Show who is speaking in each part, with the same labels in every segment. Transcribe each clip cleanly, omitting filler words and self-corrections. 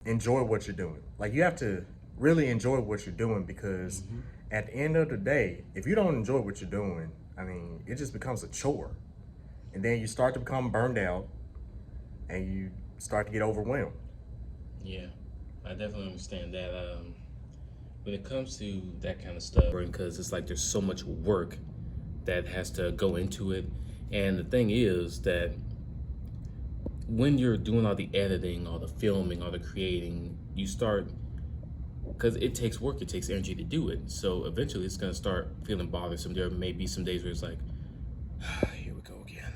Speaker 1: enjoy what you're doing. Like you have to really enjoy what you're doing because at the end of the day, if you don't enjoy what you're doing, I mean, it just becomes a chore. And then you start to become burned out and you start to get overwhelmed.
Speaker 2: Yeah, I definitely understand that. When it comes to that kind of stuff, because it's like there's so much work that has to go into it. And the thing is that when you're doing all the editing, all the filming, all the creating, you start, because it takes work, it takes energy to do it. So eventually it's going to start feeling bothersome. There may be some days where it's like, here we go again.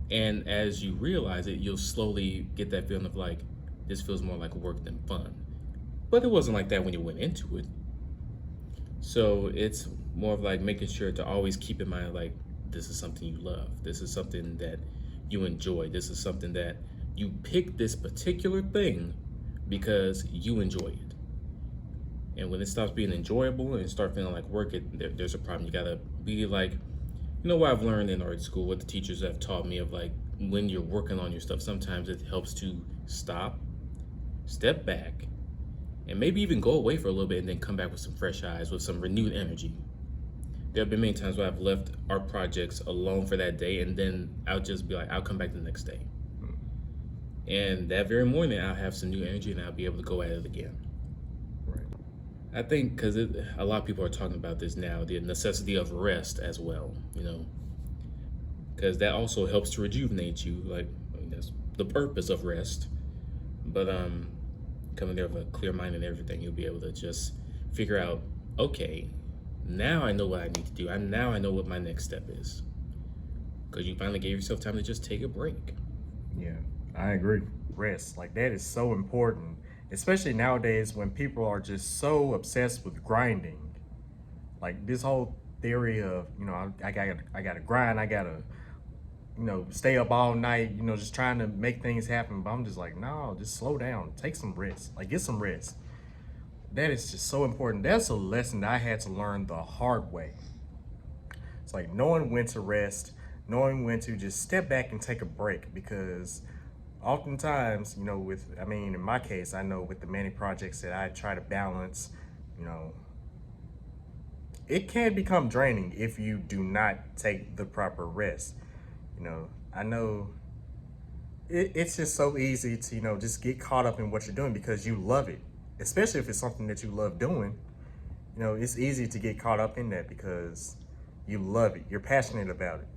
Speaker 2: And as you realize it, you'll slowly get that feeling of like, this feels more like work than fun. But it wasn't like that when you went into it. So it's more of like making sure to always keep in mind like, this is something you love. This is something that you enjoy. This is something that you pick this particular thing because you enjoy it. And when it stops being enjoyable and start feeling like work, there's a problem. You gotta be like, you know what I've learned in art school, what the teachers have taught me of like, when you're working on your stuff, sometimes it helps to stop, step back, and maybe even go away for a little bit and then come back with some fresh eyes, with some renewed energy. There have been many times where I've left art projects alone for that day, and then I'll just be like, I'll come back the next day. And that very morning, I'll have some new energy and I'll be able to go at it again.
Speaker 1: Right.
Speaker 2: I think because a lot of people are talking about this now, the necessity of rest as well, you know, because that also helps to rejuvenate you. Like, I mean, that's the purpose of rest. But coming there with a clear mind and everything, you'll be able to just figure out, okay, now I know what I need to do. Now I know what my next step is. Because you finally gave yourself time to just take a break.
Speaker 1: Yeah, I agree. Rest, like that is so important, especially nowadays when people are just so obsessed with grinding. Like this whole theory of, you know, I gotta grind, I gotta, you know, stay up all night, you know, just trying to make things happen. But I'm just like, no, just slow down, take some rest, like get some rest. That is just so important. That's a lesson that I had to learn the hard way. It's like knowing when to rest, knowing when to just step back and take a break because oftentimes, you know, in my case, I know with the many projects that I try to balance, you know, it can become draining if you do not take the proper rest. You know, I know it's just so easy to, you know, just get caught up in what you're doing because you love it, especially if it's something that you love doing. You know, it's easy to get caught up in that because you love it, you're passionate about it.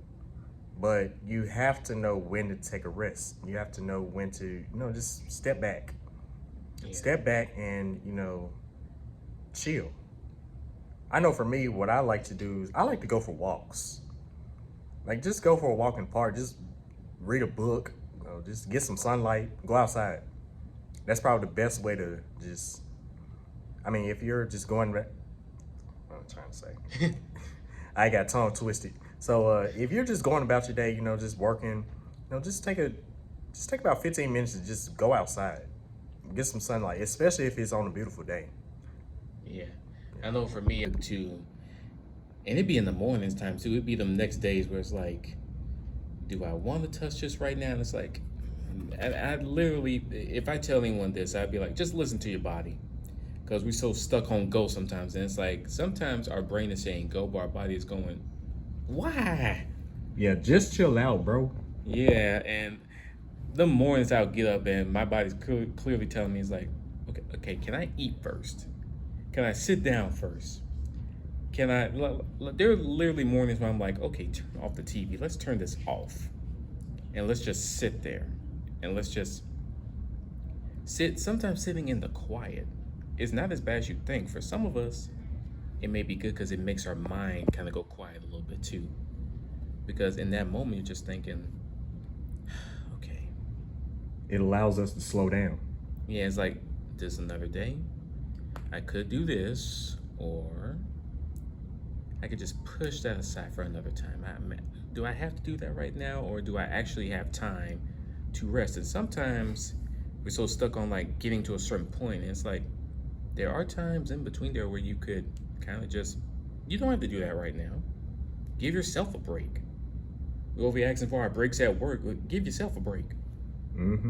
Speaker 1: But you have to know when to take a rest. You have to know when to, you know, just step back. Yeah. Step back and, you know, chill. I know for me, what I like to do is I like to go for walks. Like just go for a walk in the park, just read a book, you know, just get some sunlight, go outside. That's probably the best way to just, I mean, if you're just going, what I'm trying to say, I got tongue twisted. So if you're just going about your day, you know, just working, you know, just take about 15 minutes to just go outside, get some sunlight, especially if it's on a beautiful day.
Speaker 2: Yeah, I know for me too, and it'd be in the mornings time too. It'd be the next days where it's like, do I want to touch this right now? And it's like, I literally, if I tell anyone this, I'd be like, just listen to your body. Because we're so stuck on go sometimes. And it's like, sometimes our brain is saying go, but our body is going, why?
Speaker 1: Yeah, just chill out, bro.
Speaker 2: Yeah, and the mornings I'll get up and my body's clearly telling me, it's like, okay, can I eat first? Can I sit down first? There are literally mornings where I'm like, okay, turn off the TV. Let's turn this off. And let's just sit there. And let's just sit. Sometimes sitting in the quiet is not as bad as you think. For some of us, it may be good because it makes our mind kind of go quiet a little bit too. Because in that moment, you're just thinking, okay.
Speaker 1: It allows us to slow down.
Speaker 2: Yeah, it's like, this is another day. I could do this, or I could just push that aside for another time. Do I have to do that right now, or do I actually have time to rest? And sometimes we're so stuck on like getting to a certain point, and it's like, there are times in between there where you could kind of just, you don't have to do that right now. Give yourself a break. We'll be asking for our breaks at work. Give yourself a break.
Speaker 1: Mm-hmm.